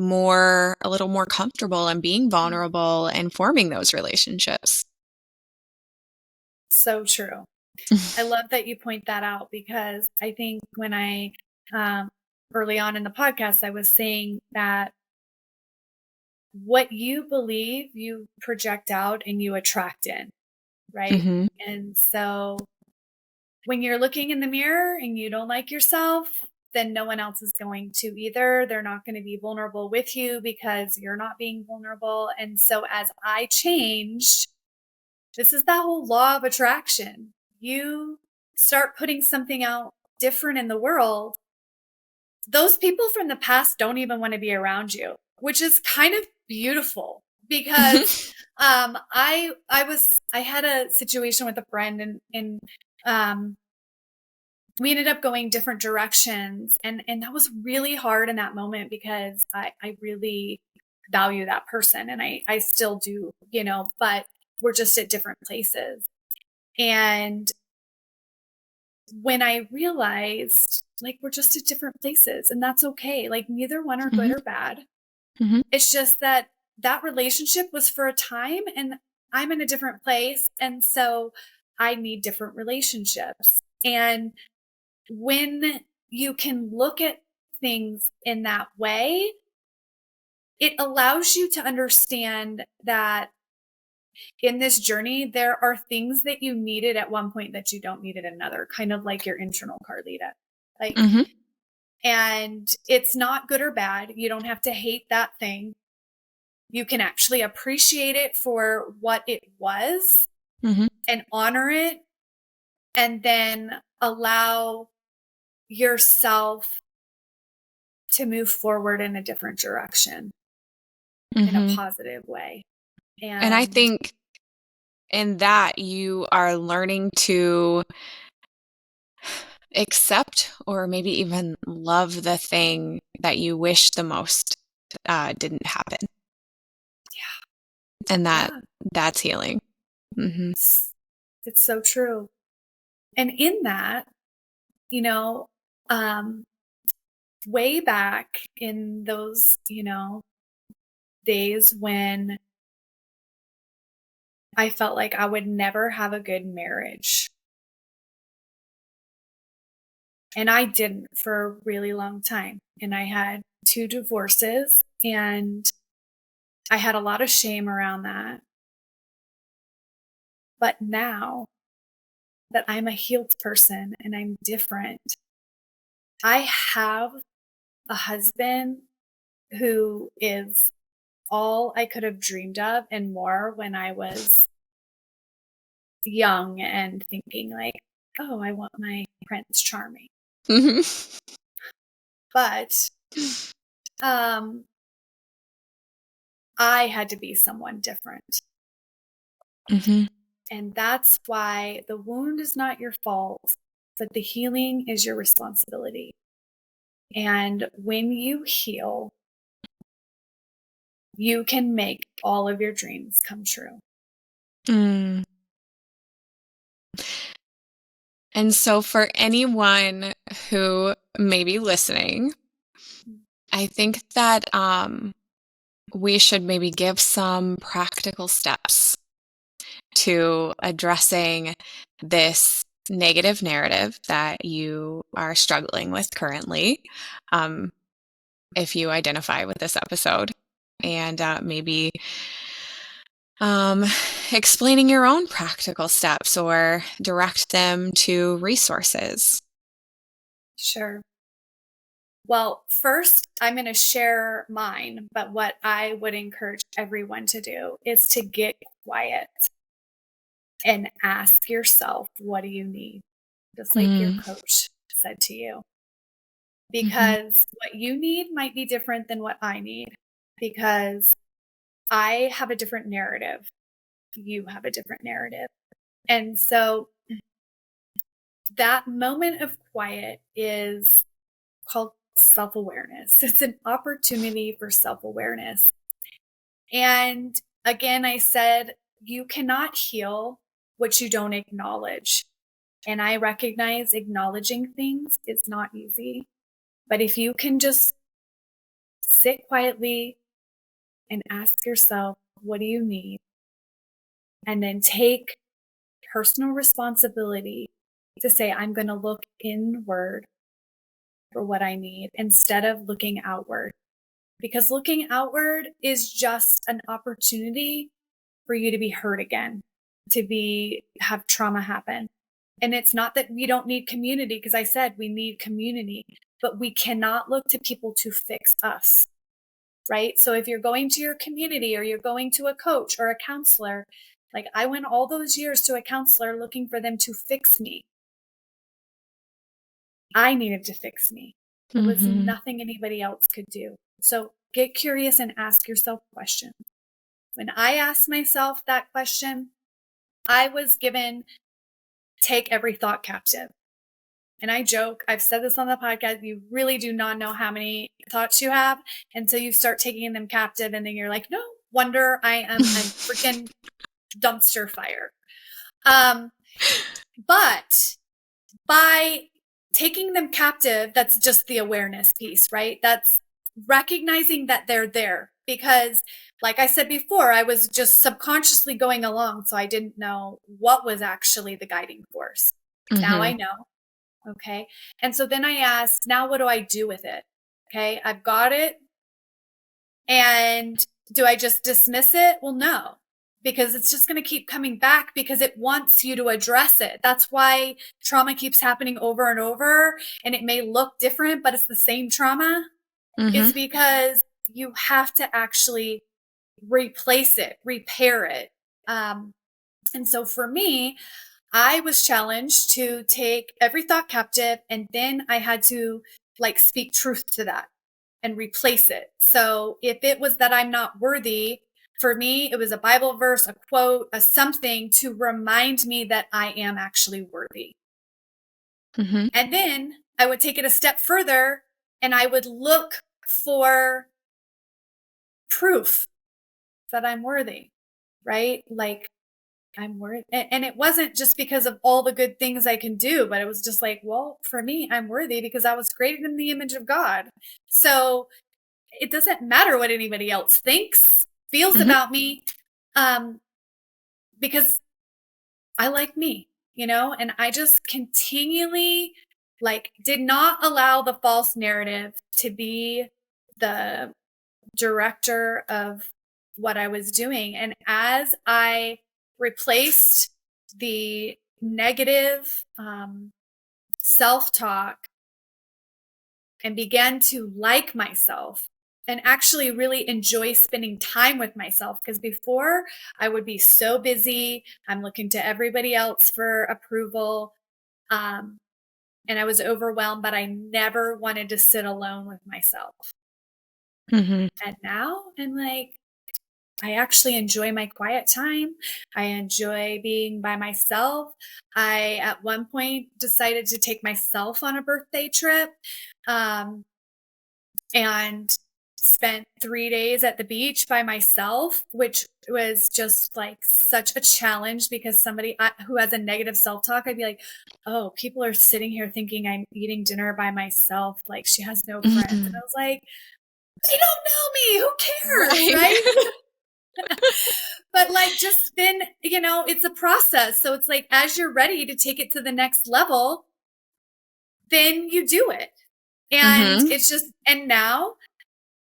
a little more comfortable in being vulnerable and forming those relationships. So true. I love that you point that out, because I think when early on in the podcast, I was saying that what you believe, you project out and you attract in, right? Mm-hmm. And so when you're looking in the mirror and you don't like yourself, then no one else is going to either. They're not going to be vulnerable with you because you're not being vulnerable. And so as I changed, this is that whole law of attraction. You start putting something out different in the world, those people from the past don't even want to be around you, which is kind of beautiful, because I had a situation with a friend, and we ended up going different directions, and that was really hard in that moment, because I really value that person, and I still do, but we're just at different places. And when I realized, like, we're just at different places and that's okay. Like, neither one are good Mm-hmm. or bad. Mm-hmm. It's just that that relationship was for a time, and I'm in a different place. And so I need different relationships. And when you can look at things in that way, it allows you to understand that in this journey, there are things that you needed at one point that you don't need at another, kind of like your internal Carlita. Like, Mm-hmm. and it's not good or bad. You don't have to hate that thing. You can actually appreciate it for what it was Mm-hmm. and honor it, and then allow yourself to move forward in a different direction, in a Mm-hmm. positive way. And I And think in that you are learning to accept or maybe even love the thing that you wish the most didn't happen. And yeah, that's healing. Mm-hmm. it's so true. And in that, you know, um, way back in those, days when I felt like I would never have a good marriage. And I didn't for a really long time. And I had 2 divorces, and I had a lot of shame around that. But now that I'm a healed person and I'm different, I have a husband who is all I could have dreamed of and more when I was young and thinking like, "Oh, I want my Prince Charming." Mm-hmm. But um I had to be someone different. Mm-hmm. And that's why the wound is not your fault, but the healing is your responsibility. And when you heal, you can make all of your dreams come true. Mm. And so for anyone who may be listening, I think that we should maybe give some practical steps to addressing this negative narrative that you are struggling with currently, if you identify with this episode, and maybe explaining your own practical steps or direct them to resources. Sure. Well, first, I'm going to share mine, but what I would encourage everyone to do is to get quiet and ask yourself, what do you need? Just like your Mm, coach said to you. mhm, Because what you need might be different than what I need, because I have a different narrative. You have a different narrative. And so that moment of quiet is called self awareness. It's an opportunity for self awareness. And again, I said, you cannot heal what you don't acknowledge. And I recognize acknowledging things is not easy. But if you can just sit quietly and ask yourself, what do you need? And then take personal responsibility to say, I'm going to look inward for what I need instead of looking outward. Because looking outward is just an opportunity for you to be hurt again, have trauma happen. And it's not that we don't need community, because I said we need community, but we cannot look to people to fix us, right? So if you're going to your community or you're going to a coach or a counselor, like I went all those years to a counselor looking for them to fix me. I needed to fix me. There was nothing anybody else could do. So get curious and ask yourself questions. When I asked myself that question, I was given take every thought captive. And I joke, I've said this on the podcast, you really do not know how many thoughts you have until you start taking them captive. And then you're like, no wonder I am a freaking dumpster fire. But by taking them captive, that's just the awareness piece, right? That's recognizing that they're there. Because like I said before, I was just subconsciously going along. So I didn't know what was actually the guiding force. Now I know. Okay. And so then I asked, now what do I do with it? Okay. I've got it. And do I just dismiss it? Well, no, because it's just going to keep coming back because it wants you to address it. That's why trauma keeps happening over and over. And it may look different, but it's the same trauma. It's because you have to actually replace it, repair it. And so for me, I was challenged to take every thought captive, and then I had to like speak truth to that and replace it. So if it was that I'm not worthy, for me, it was a Bible verse, a quote, a something to remind me that I am actually worthy. And then I would take it a step further and I would look for proof that I'm worthy, right? Like I'm worthy. And it wasn't just because of all the good things I can do, but it was just like, well, for me, I'm worthy because I was created in the image of God. So it doesn't matter what anybody else thinks, feels about me, because I like me, and I just continually like did not allow the false narrative to be the director of what I was doing. And as I replaced the negative self-talk and began to like myself and actually really enjoy spending time with myself, because before I would be so busy, I'm looking to everybody else for approval, and I was overwhelmed, but I never wanted to sit alone with myself. And now I'm like, I actually enjoy my quiet time. I enjoy being by myself. I, at one point, decided to take myself on a birthday trip, and spent 3 days at the beach by myself, which was just like such a challenge because somebody who has a negative self-talk, I'd be like, oh, people are sitting here thinking I'm eating dinner by myself. Like she has no friends. And I was like, they don't know me. Who cares? Right? But like, just then, it's a process. So it's like, as you're ready to take it to the next level, then you do it. And it's just, and now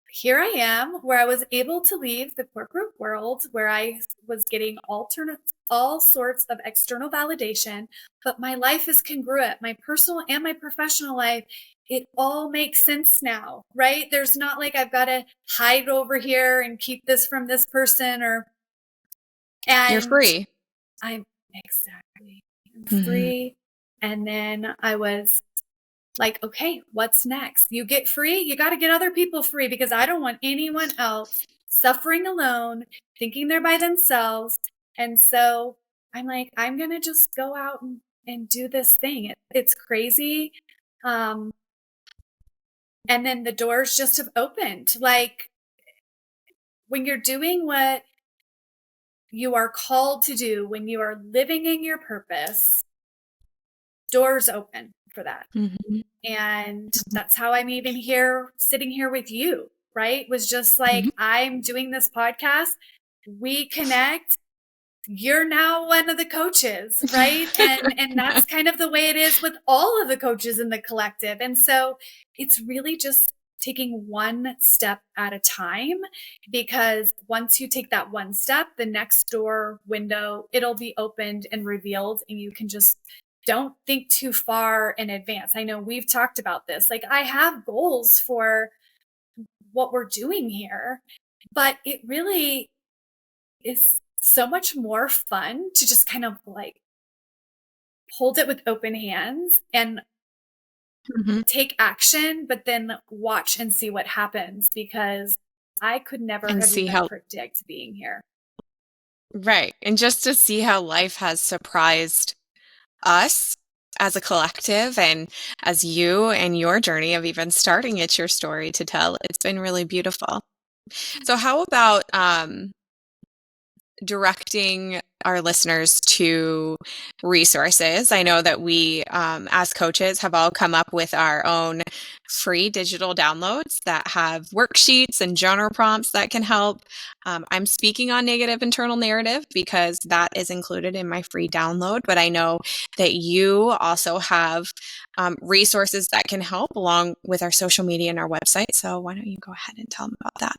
here I am where I was able to leave the corporate world where I was getting all sorts of external validation, but my life is congruent, my personal and my professional life. It all makes sense now, right? There's not like I've got to hide over here and keep this from this person and you're free. I'm free. And then I was like, okay, what's next? You get free. You got to get other people free because I don't want anyone else suffering alone, thinking they're by themselves. And so I'm like, I'm going to just go out and do this thing. It's crazy. And then the doors just have opened. Like when you're doing what you are called to do, when you are living in your purpose, doors open for that. Mhm. And that's how I'm even here, sitting here with you, right? Was just like, Mhm. I'm doing this podcast. We connect. You're now one of the coaches, right? And that's kind of the way it is with all of the coaches in the collective. And so it's really just taking one step at a time, because once you take that one step, the next door window, it'll be opened and revealed, and you can just don't think too far in advance. I know we've talked about this. Like, I have goals for what we're doing here, but it really is so much more fun to just kind of like hold it with open hands and Mhm. take action, but then watch and see what happens, because I could never And have see even how predict being here. right, and just to see how life has surprised us as a collective and as you and your journey of even starting It's Your Story to Tell, it's been really beautiful. So how about directing our listeners to resources? I know that we, as coaches, have all come up with our own free digital downloads that have worksheets and journal prompts that can help. I'm speaking on negative internal narrative because that is included in my free download, but I know that you also have resources that can help along with our social media and our website. So why don't you go ahead and tell them about that?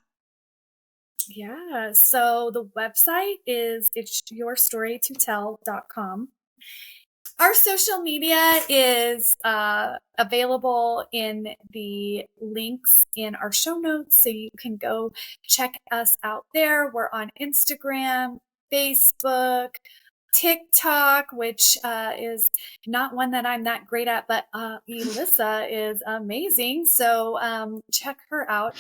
Yeah. So the website is it's yourstorytotell.com. Our social media is available in the links in our show notes, so you can go check us out there. We're on Instagram, Facebook, TikTok, which is not one that I'm that great at, but Elissa is amazing. So check her out.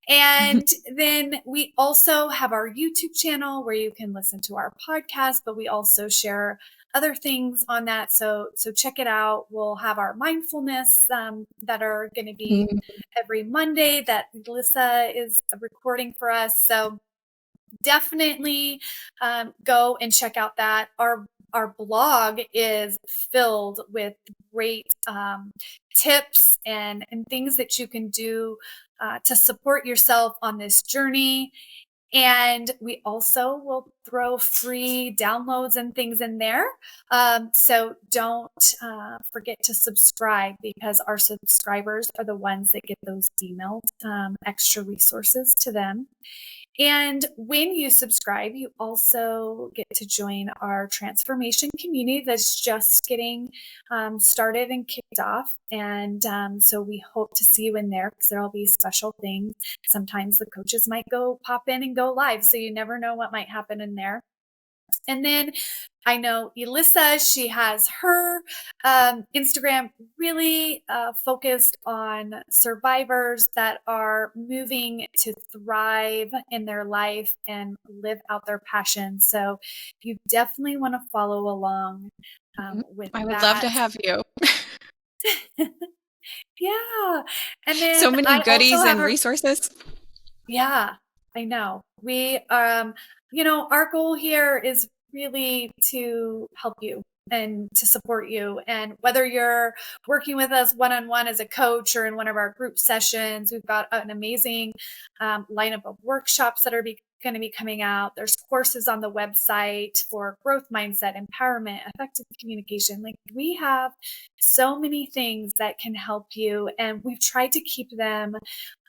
And then we also have our YouTube channel where you can listen to our podcast, but we also share other things on that. So check it out. We'll have our mindfulness that are going to be every Monday that Elissa is recording for us. So definitely go and check out that. Our blog is filled with great tips and things that you can do to support yourself on this journey. And we also will throw free downloads and things in there. So don't forget to subscribe, because our subscribers are the ones that get those emailed extra resources to them. And when you subscribe, you also get to join our transformation community that's just getting started and kicked off. And so we hope to see you in there, because there'll be special things. Sometimes the coaches might go pop in and go live, so you never know what might happen in there. And then I know Elissa, she has her Instagram really focused on survivors that are moving to thrive in their life and live out their passion. So you definitely want to follow along with I would love to that. have you. Yeah. And So then many I also goodies have and resources. yeah, I know. We, our goal here is really to help you and to support you. And whether you're working with us one on one as a coach or in one of our group sessions, we've got an amazing lineup of workshops that are going to be coming out. There's courses on the website for growth mindset, empowerment, effective communication. Like, we have so many things that can help you, and we've tried to keep them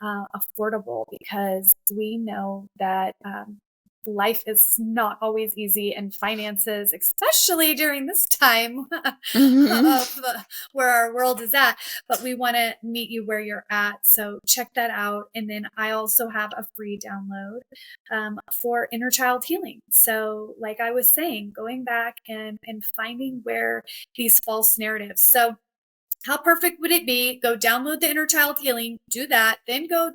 affordable, because we know that life is not always easy, and finances, especially during this time Mhm. of where our world is at, but we want to meet you where you're at. So check that out. And then I also have a free download for inner child healing. So like I was saying, going back and finding where these false narratives. So how perfect would it be? Go download the inner child healing, do that, then go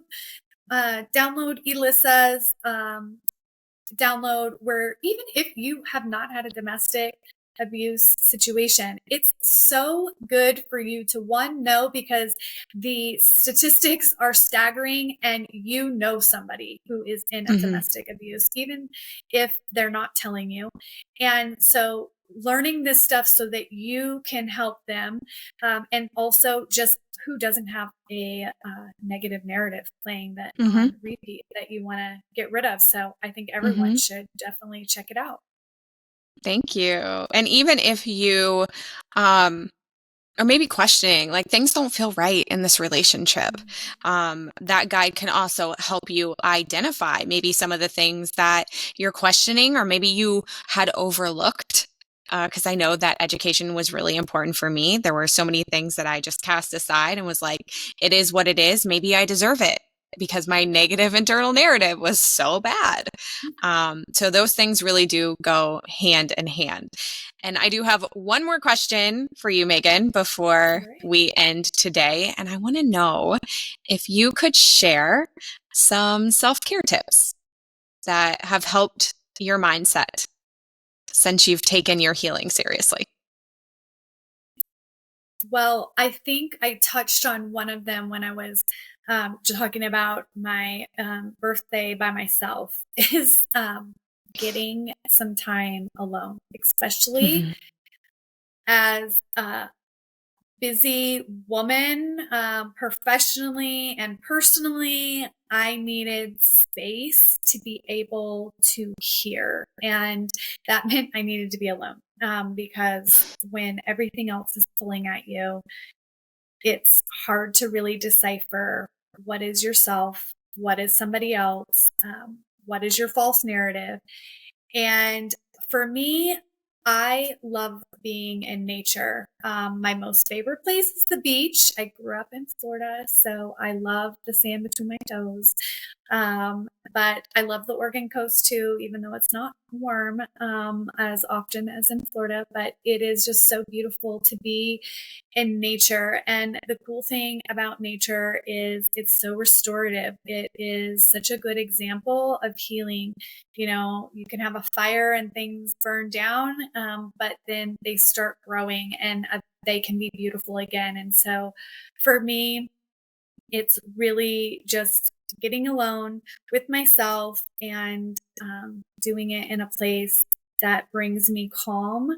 download Elissa's download, where even if you have not had a domestic abuse situation, it's so good for you to know, because the statistics are staggering, and you know somebody who is in a Mhm. domestic abuse, even if they're not telling you. And so learning this stuff so that you can help them. And also just who doesn't have a negative narrative playing that Mm-hmm. on repeat that you want to get rid of. So I think everyone Mm-hmm. should definitely check it out. Thank you. And even if you, or maybe questioning, like things don't feel right in this relationship, that guide can also help you identify maybe some of the things that you're questioning, or maybe you had overlooked. Because I know that education was really important for me. There were so many things that I just cast aside and was like, it is what it is. Maybe I deserve it because my negative internal narrative was so bad. So those things really do go hand in hand. And I do have one more question for you, Megan, before Right. we end today. And I want to know if you could share some self-care tips that have helped your mindset since you've taken your healing seriously. Well, I think I touched on one of them when I was talking about my birthday by myself is getting some time alone, especially Mm-hmm. as a busy woman, professionally and personally. I needed space to be able to hear. And that meant I needed to be alone because when everything else is pulling at you, it's hard to really decipher what is yourself, what is somebody else, what is your false narrative. And for me, I love being in nature. My most favorite place is the beach. I grew up in Florida, so I love the sand between my toes. But I love the Oregon coast too, even though it's not warm as often as in Florida. But it is just so beautiful to be in nature. And the cool thing about nature is it's so restorative. It is such a good example of healing. You know, you can have a fire and things burn down, but then they start growing and they can be beautiful again. And so for me, it's really just getting alone with myself and doing it in a place that brings me calm.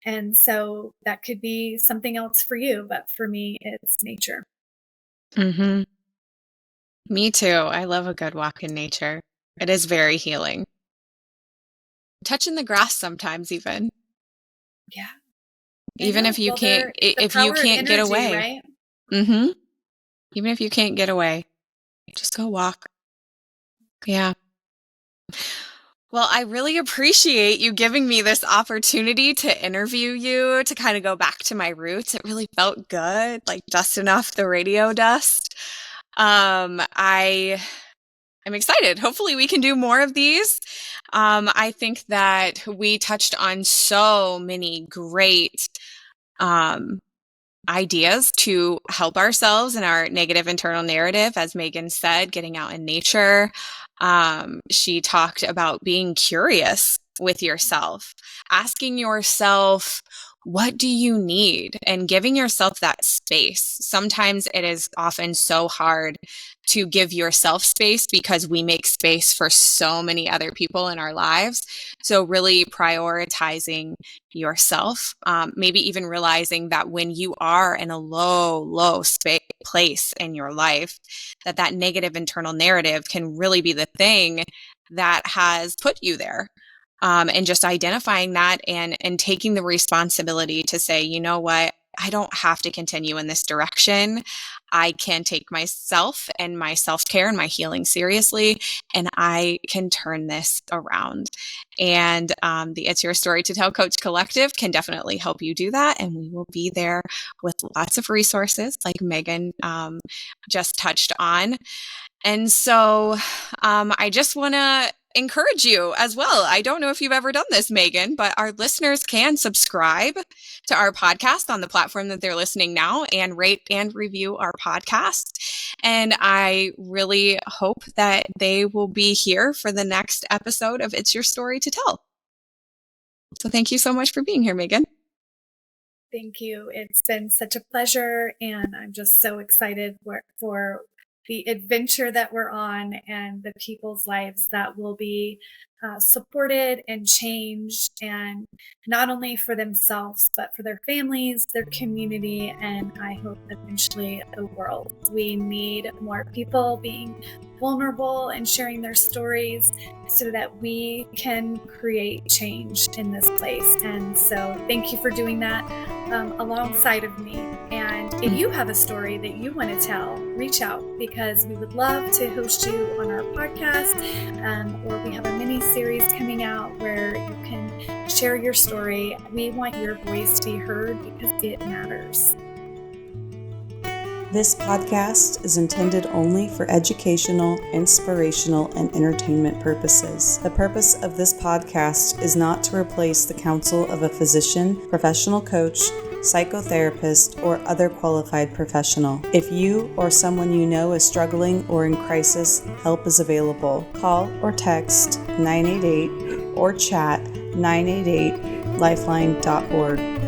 And so that could be something else for you, but for me, it's nature. Mm-hmm. Me too. I love a good walk in nature. It is very healing. Touching the grass sometimes, even Yeah, I even know. if you Well, can't, they're the if you power of can't get energy, away. right? Mm-hmm. Even if you can't get away, just go walk. Yeah. Well, I really appreciate you giving me this opportunity to interview you, to kind of go back to my roots. It really felt good, like dusting off the radio dust. I'm excited. Hopefully we can do more of these. I think that we touched on so many great um, ideas to help ourselves in our negative internal narrative. As Megan said, getting out in nature. She talked about being curious with yourself, asking yourself, what do you need? And giving yourself that space. Sometimes it is often so hard to give yourself space because we make space for so many other people in our lives. So really prioritizing yourself, maybe even realizing that when you are in a low place in your life, that negative internal narrative can really be the thing that has put you there. And just identifying that and taking the responsibility to say, you know what, I don't have to continue in this direction. I can take myself and my self-care and my healing seriously, and I can turn this around. And the It's Your Story to Tell Coach Collective can definitely help you do that. And we will be there with lots of resources like Megan just touched on. And so I just want to encourage you as well. I don't know if you've ever done this, Megan, but our listeners can subscribe to our podcast on the platform that they're listening now and rate and review our podcast. And I really hope that they will be here for the next episode of It's Your Story to Tell. So thank you so much for being here, Megan. Thank you. It's been such a pleasure, and I'm just so excited for the adventure that we're on and the people's lives that will be supported and changed, and not only for themselves, but for their families, their community, and I hope eventually the world. We need more people being vulnerable and sharing their stories so that we can create change in this place. And so thank you for doing that alongside of me. And if you have a story that you want to tell, reach out, because we would love to host you on our podcast, or we have a mini series coming out where you can share your story. We want your voice to be heard because it matters. This podcast is intended only for educational, inspirational, and entertainment purposes. The purpose of this podcast is not to replace the counsel of a physician, professional coach, psychotherapist, or other qualified professional. If you or someone you know is struggling or in crisis, help is available. Call or text 988 or chat 988lifeline.org.